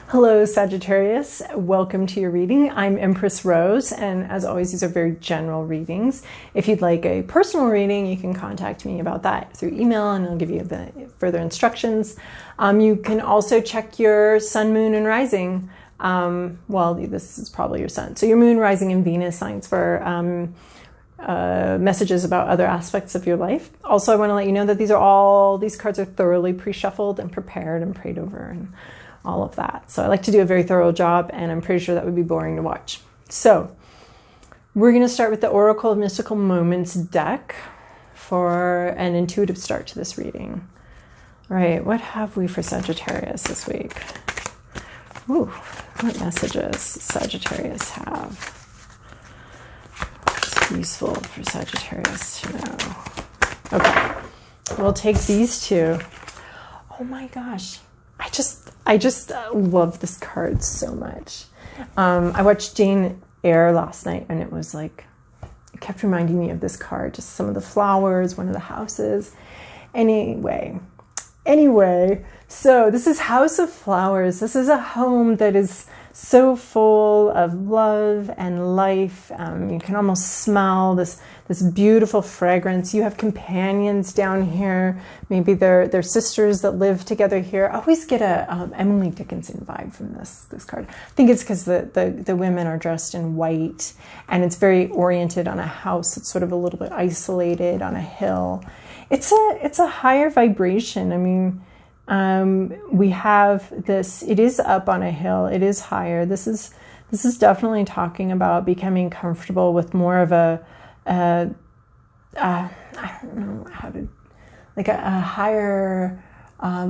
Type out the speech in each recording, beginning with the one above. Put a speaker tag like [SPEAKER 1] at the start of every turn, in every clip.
[SPEAKER 1] Hello, Sagittarius. Welcome to your reading. I'm Empress Rose, and as always, these are very general readings. If you'd like a personal reading, you can contact me about that through email, and I'll give you the further instructions. You can also check your sun, moon, and rising. Well, this is probably your sun. So your moon, rising, and Venus signs for messages about other aspects of your life. Also, I want to let you know that these cards are thoroughly pre-shuffled and prepared and prayed over and all of that. So I like to do a very thorough job, and I'm pretty sure that would be boring to watch. So we're going to start with the Oracle of Mystical Moments deck for an intuitive start to this reading. All right, what have we for Sagittarius this week? Ooh, what messages Sagittarius have? It's useful for Sagittarius to know. Okay, we'll take these two. Oh my gosh. I just love this card so much. I watched Jane Eyre last night, and it was like, it kept reminding me of this card, just some of the flowers, one of the houses. Anyway, so this is House of Flowers. This is a home that is so full of love and life. You can almost smell this beautiful fragrance. You have companions down here. Maybe they're sisters that live together here. I always get a Emily Dickinson vibe from this card. I think it's because the women are dressed in white, and it's very oriented on a house that's sort of a little bit isolated on a hill. It's a higher vibration. I mean, we have this, it is up on a hill, it is higher. This is definitely talking about becoming comfortable with more of I don't know how to, like a higher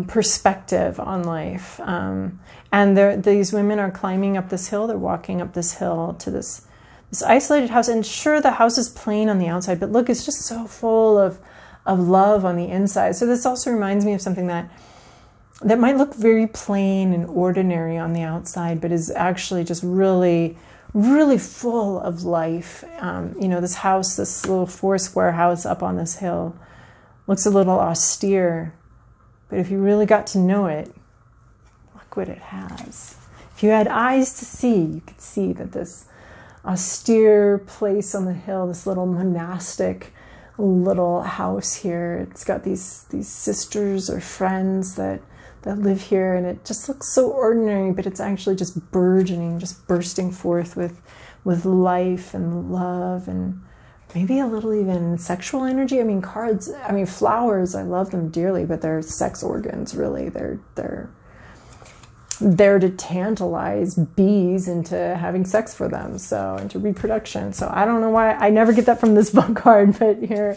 [SPEAKER 1] perspective on life. And these women are climbing up this hill, they're walking up this hill to this isolated house. And sure, the house is plain on the outside, but look, it's just so full of love on the inside. So this also reminds me of something that might look very plain and ordinary on the outside, but is actually just really, really full of life. This house, this little 4-square house up on this hill, looks a little austere, but if you really got to know it, look what it has. If you had eyes to see, you could see that this austere place on the hill, this little monastic little house here, it's got these sisters or friends that live here, and it just looks so ordinary, but it's actually just burgeoning, just bursting forth with life and love, and maybe a little even sexual energy. I mean, flowers, I love them dearly, but they're sex organs, really. They're there to tantalize bees into having sex for them, so into reproduction. So I don't know why I never get that from this book card, but here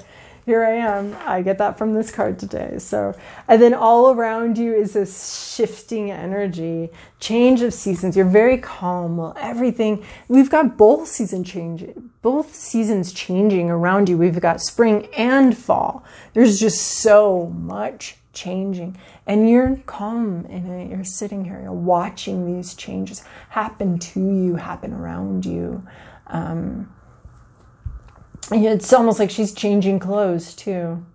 [SPEAKER 1] I am. I get that from this card today. So, and then all around you is this shifting energy, change of seasons. You're very calm. Well, we've got both seasons changing around you. We've got spring and fall. There's just so much changing, and you're calm, and you're sitting here, you're watching these changes happen to you, happen around you. It's almost like she's changing clothes too.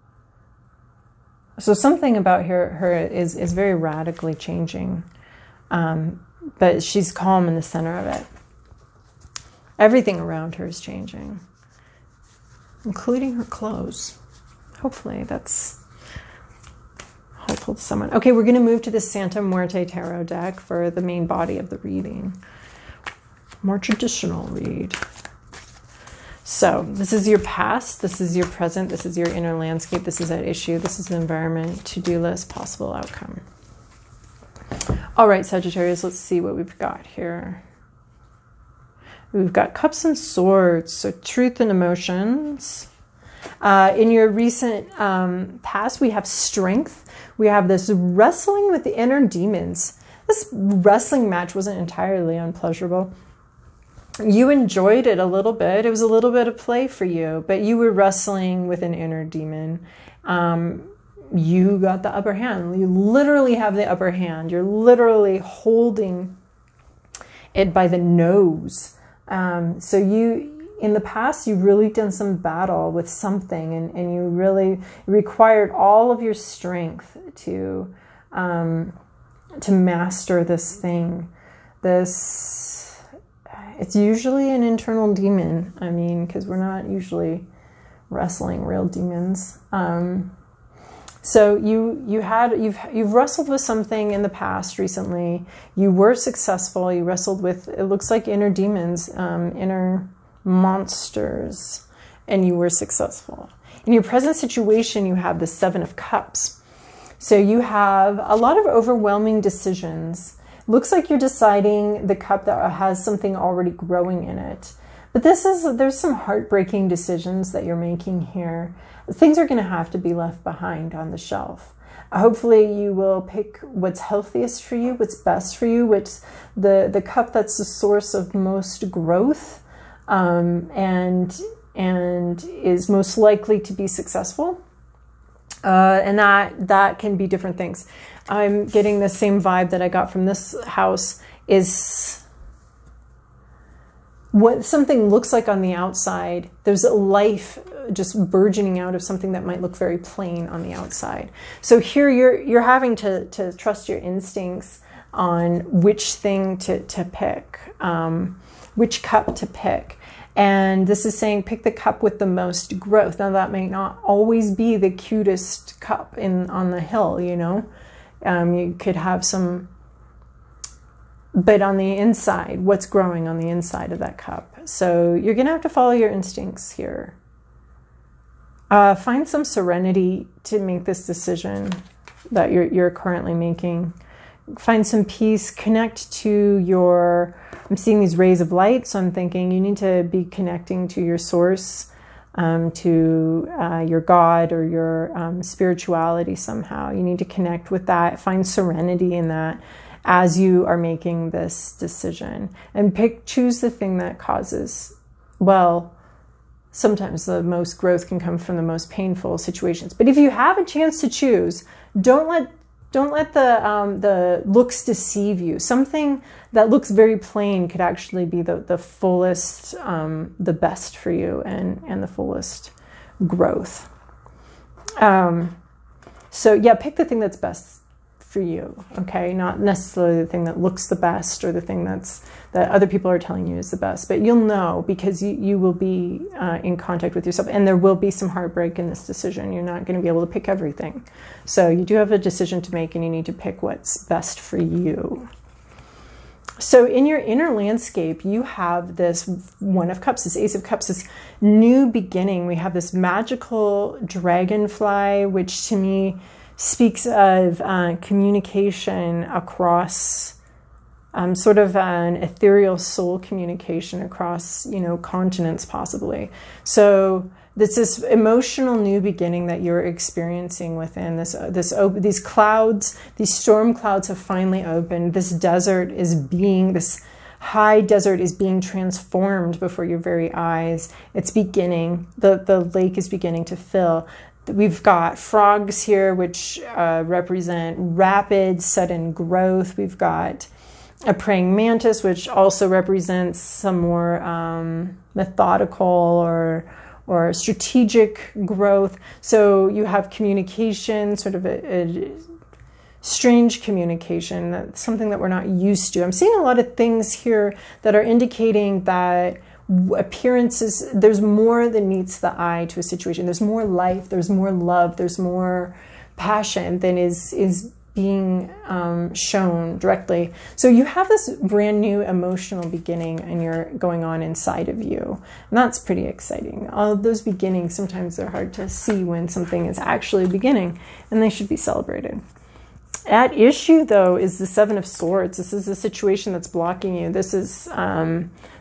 [SPEAKER 1] So something about her is very radically changing, but she's calm in the center of it. Everything around her is changing, including her clothes. Hopefully that's helpful to someone. Okay, we're going to move to the Santa Muerte Tarot deck for the main body of the reading. More traditional read. So this is your past, this is your present, this is your inner landscape, this is at issue, this is the environment, to-do list, possible outcome. All right, Sagittarius, let's see what we've got here. We've got Cups and Swords, so truth and emotions. In your recent past, we have strength. We have this wrestling with the inner demons. This wrestling match wasn't entirely unpleasurable. You enjoyed it a little bit. It was a little bit of play for you, but you were wrestling with an inner demon. You got the upper hand. You literally have the upper hand. You're literally holding it by the nose. So in the past, you've really done some battle with something, and you really required all of your strength to master this thing. this, it's usually an internal demon. I mean, because we're not usually wrestling real demons. So you've wrestled with something in the past recently. You were successful. You wrestled with, it looks like, inner demons, inner monsters, and you were successful. In your present situation, you have the Seven of Cups. So you have a lot of overwhelming decisions. Looks like you're deciding the cup that has something already growing in it. But there's some heartbreaking decisions that you're making here. Things are going to have to be left behind on the shelf. Hopefully you will pick what's healthiest for you, what's best for you, what's the cup that's the source of most growth, and is most likely to be successful. And that can be different things. I'm getting the same vibe that I got from this house is what something looks like on the outside. There's a life just burgeoning out of something that might look very plain on the outside. So here you're having to trust your instincts on which thing to pick, which cup to pick. And this is saying pick the cup with the most growth. Now that may not always be the cutest cup on the hill, you know. You could have some, but on the inside, what's growing on the inside of that cup. So you're going to have to follow your instincts here. Find some serenity to make this decision that you're currently making. Find some peace, connect to your, I'm seeing these rays of light, so I'm thinking you need to be connecting to your source, to your God or your spirituality somehow. You need to connect with that, find serenity in that as you are making this decision. And choose the thing that causes, well, sometimes the most growth can come from the most painful situations. But if you have a chance to choose, don't let the looks deceive you. Something that looks very plain could actually be the fullest, the best for you and the fullest growth. So yeah, pick the thing that's best for you, okay? Not necessarily the thing that looks the best or the thing that other people are telling you is the best, but you'll know because you will be in contact with yourself, and there will be some heartbreak in this decision. You're not going to be able to pick everything. So you do have a decision to make, and you need to pick what's best for you. So in your inner landscape, you have this One of Cups, this Ace of Cups, this new beginning. We have this magical dragonfly, which to me speaks of communication across sort of an ethereal soul communication across, continents possibly. So this emotional new beginning that you're experiencing within these clouds, these storm clouds have finally opened. This high desert is being transformed before your very eyes. It's beginning. The lake is beginning to fill. We've got frogs here, which represent rapid, sudden growth. We've got a praying mantis, which also represents some more methodical or strategic growth. So you have communication, sort of a strange communication, that's something that we're not used to. I'm seeing a lot of things here that are indicating that appearances, there's more than meets the eye to a situation. There's more life, there's more love, there's more passion than is being shown directly. So you have this brand new emotional beginning and you're going on inside of you. And that's pretty exciting. All of those beginnings, sometimes they're hard to see when something is actually beginning, and they should be celebrated. At issue, though, is the Seven of Swords. This is a situation that's blocking you. This is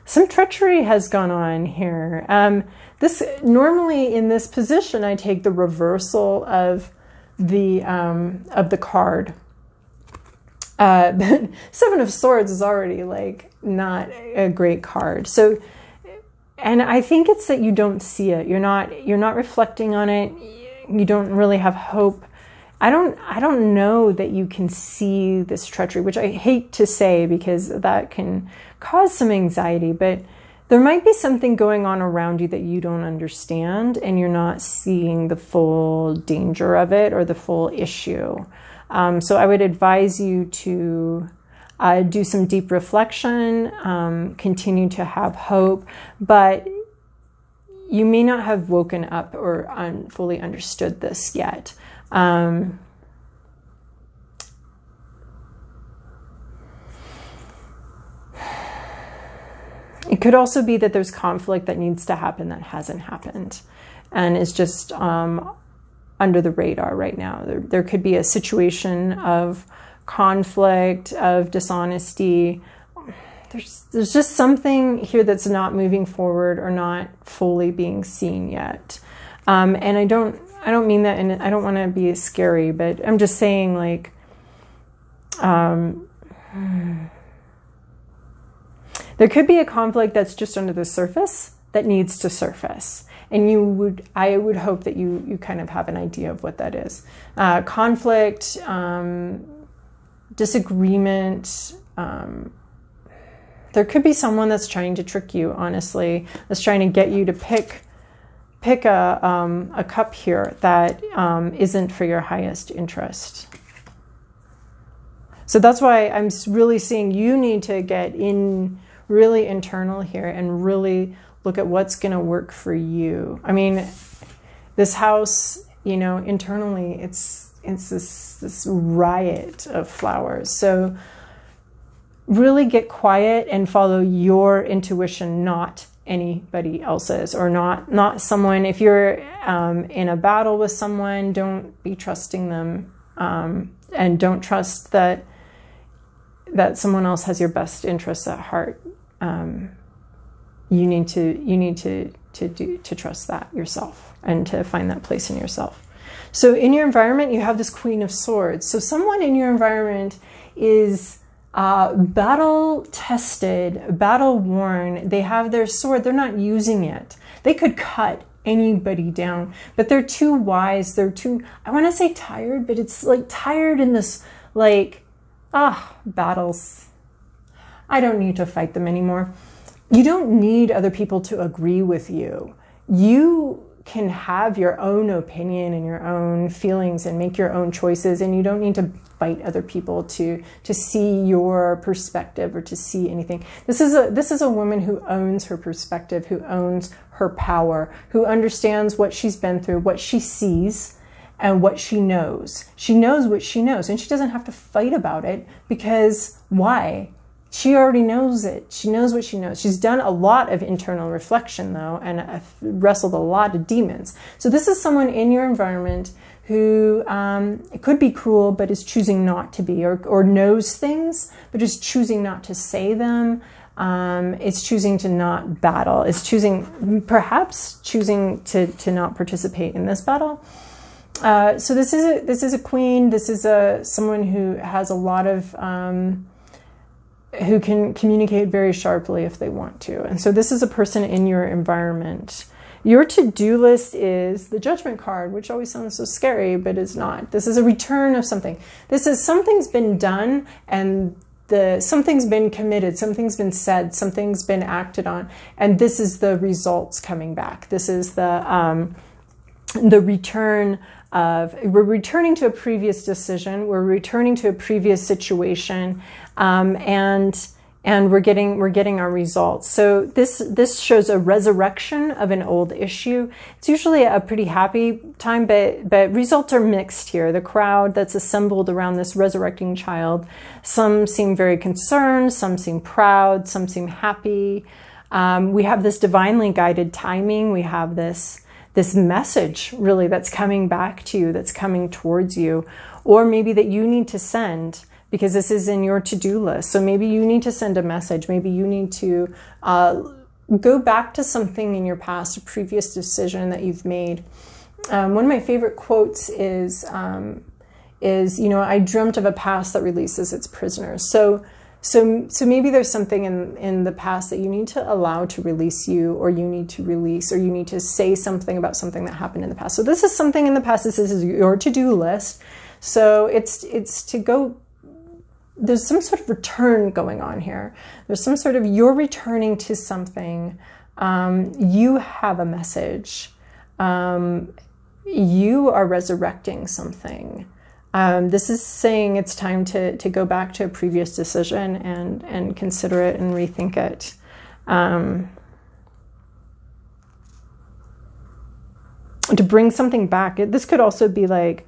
[SPEAKER 1] some treachery has gone on here. This normally in this position, I take the reversal of the card. But Seven of Swords is already like not a great card. So, and I think it's that you don't see it. You're not reflecting on it. You don't really have hope. I don't know that you can see this treachery, which I hate to say because that can cause some anxiety, but there might be something going on around you that you don't understand and you're not seeing the full danger of it or the full issue. So I would advise you to do some deep reflection, continue to have hope, but you may not have woken up or fully understood this yet. It could also be that there's conflict that needs to happen that hasn't happened and is just under the radar right now. There could be a situation of conflict, of dishonesty. There's just something here that's not moving forward or not fully being seen yet. And I don't mean that, and I don't want to be scary, but I'm just saying, like, there could be a conflict that's just under the surface that needs to surface. And I would hope that you kind of have an idea of what that is. Conflict, disagreement. There could be someone that's trying to trick you, honestly, that's trying to get you to pick a cup here that isn't for your highest interest. So that's why I'm really seeing you need to get in really internal here and really look at what's going to work for you. I mean, this house, you know, internally, it's this riot of flowers. So really get quiet and follow your intuition, not anybody else's, or not someone. If you're in a battle with someone, don't be trusting them, and don't trust that someone else has your best interests at heart. You need to trust that yourself and to find that place in yourself. So in your environment, you have this Queen of Swords. So someone in your environment is battle tested, battle worn. They have their sword. They're not using it. They could cut anybody down, but they're too wise. They're too, I want to say tired, but it's like tired in this, like, battles. I don't need to fight them anymore. You don't need other people to agree with you. You can have your own opinion and your own feelings and make your own choices, and you don't need to fight other people to see your perspective or to see anything. This is a woman who owns her perspective, who owns her power, who understands what she's been through, what she sees, and what she knows. She knows what she knows, and she doesn't have to fight about it, because why? She already knows it. She knows what she knows. She's done a lot of internal reflection, though, and wrestled a lot of demons. So this is someone in your environment who could be cruel, but is choosing not to be, or knows things, but is choosing not to say them. It's choosing to not battle. It's perhaps choosing to not participate in this battle. So this is a queen. This is someone who has a lot of, who can communicate very sharply if they want to. And so this is a person in your environment. Your to-do list is the Judgment card, which always sounds so scary, but it's not. This is a return of something. This is something's been done, and something's been committed, something's been said, something's been acted on, and this is the results coming back. This is the return of, we're returning to a previous decision, we're returning to a previous situation, and we're getting our results. So this shows a resurrection of an old issue. It's usually a pretty happy time, but results are mixed here. The crowd that's assembled around this resurrecting child, some seem very concerned, some seem proud, some seem happy. We have this divinely guided timing. We have this message really that's coming back to you, that's coming towards you, or maybe that you need to send, because this is in your to-do list. So maybe you need to send a message. Maybe you need to go back to something in your past, a previous decision that you've made. One of my favorite quotes is, I dreamt of a past that releases its prisoners. So maybe there's something in the past that you need to allow to release you, or you need to release, or you need to say something about something that happened in the past. So this is something in the past. This is your to-do list. So it's to go. There's some sort of return going on here. There's some sort of, you're returning to something. You have a message. You are resurrecting something. This is saying it's time to go back to a previous decision and consider it and rethink it. To bring something back. This could also be like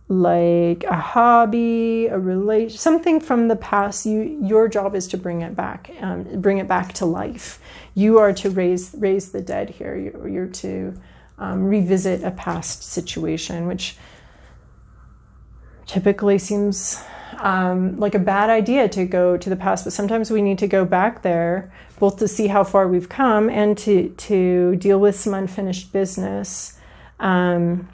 [SPEAKER 1] a hobby, a relation, something from the past. Your job is to bring it back to life. You are to raise the dead here. You're to revisit a past situation, which typically seems like a bad idea to go to the past, but sometimes we need to go back there, both to see how far we've come and to deal with some unfinished business, and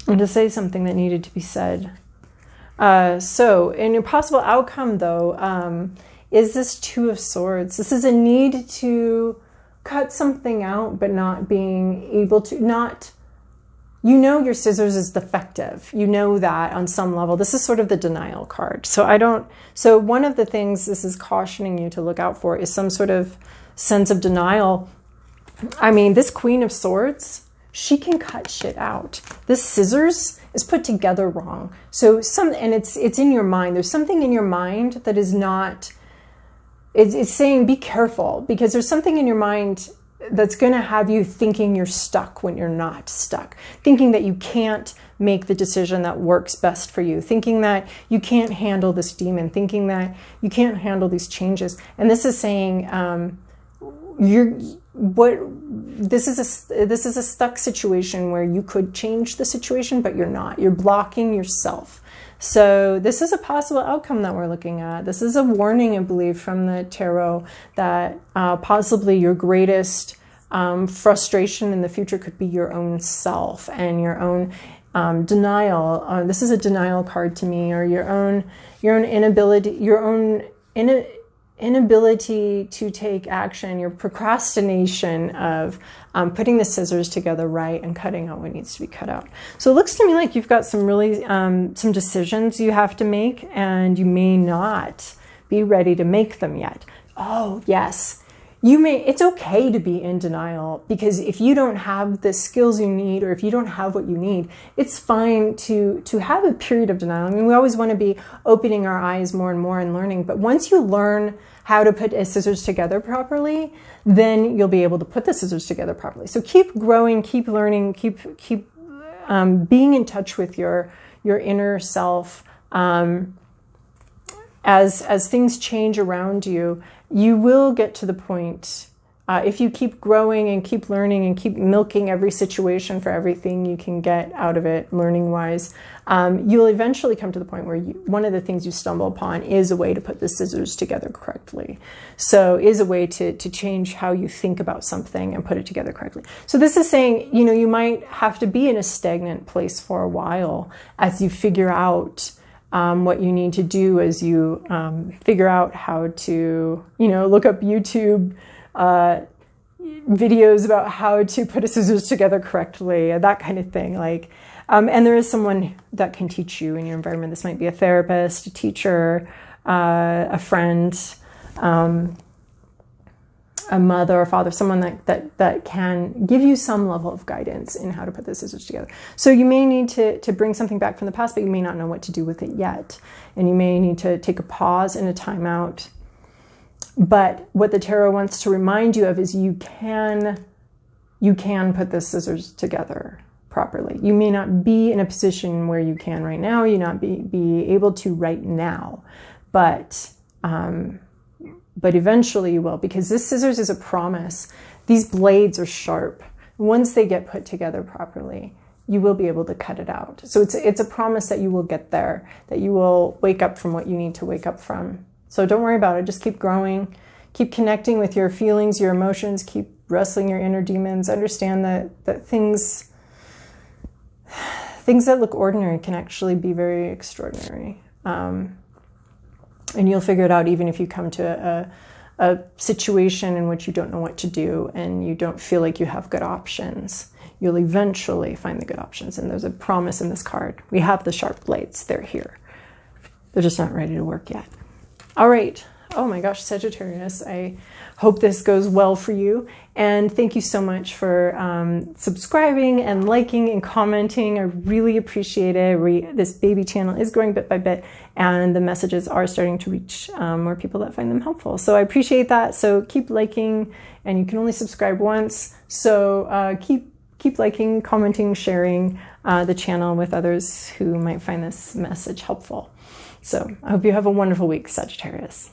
[SPEAKER 1] to say something that needed to be said. So in a possible outcome, though, is this Two of Swords. This is a need to cut something out, but not being able to, you know your scissors is defective. You know that on some level. This is sort of the denial card. So one of the things this is cautioning you to look out for is some sort of sense of denial. I mean, this Queen of Swords, she can cut shit out. This scissors is put together wrong. And it's in your mind. There's something in your mind that is not, it's saying be careful, because there's something in your mind that's going to have you thinking you're stuck when you're not stuck, thinking that you can't make the decision that works best for you, thinking that you can't handle this demon, thinking that you can't handle these changes. And this is saying this is a stuck situation where you could change the situation, but you're not. You're blocking yourself. So this is a possible outcome that we're looking at. This is a warning, I believe, from the tarot that possibly your greatest frustration in the future could be your own self and your own denial. This is a denial card to me, or your own inability to take action, your procrastination of putting the scissors together right and cutting out what needs to be cut out. So it looks to me like you've got some really some decisions you have to make, and you may not be ready to make them yet. Oh yes, it's okay to be in denial, because if you don't have the skills you need, or if you don't have what you need, it's fine to have a period of denial. I mean, we always want to be opening our eyes more and more and learning, but once you learn how to put scissors together properly, then you'll be able to put the scissors together properly. So keep growing, keep learning, keep being in touch with your inner self. As things change around you, you will get to the point, if you keep growing and keep learning and keep milking every situation for everything you can get out of it, learning-wise, you'll eventually come to the point where one of the things you stumble upon is a way to put the scissors together correctly. So is a way to change how you think about something and put it together correctly. So this is saying, you might have to be in a stagnant place for a while as you figure out what you need to do, as you figure out how to, look up YouTube videos about how to put a scissors together correctly, that kind of thing. And there is someone that can teach you in your environment. This might be a therapist, a teacher, a friend, a mother or father, someone that can give you some level of guidance in how to put the scissors together. So you may need to bring something back from the past, but you may not know what to do with it yet. And you may need to take a pause and a timeout. But what the tarot wants to remind you of is you can put the scissors together properly. You may not be in a position where you can right now. You not be able to right now, but eventually you will, because this scissors is a promise. These blades are sharp. Once they get put together properly, you will be able to cut it out. So it's a promise that you will get there, that you will wake up from what you need to wake up from. So don't worry about it. Just keep growing, keep connecting with your feelings, your emotions, keep wrestling your inner demons. Understand that things that look ordinary can actually be very extraordinary. And you'll figure it out even if you come to a situation in which you don't know what to do and you don't feel like you have good options. You'll eventually find the good options. And there's a promise in this card. We have the sharp blades. They're here. They're just not ready to work yet. All right. Oh my gosh, Sagittarius, I hope this goes well for you. And thank you so much for subscribing and liking and commenting. I really appreciate it. This baby channel is growing bit by bit, and the messages are starting to reach more people that find them helpful. So I appreciate that. So keep liking, and you can only subscribe once. So keep liking, commenting, sharing the channel with others who might find this message helpful. So I hope you have a wonderful week, Sagittarius.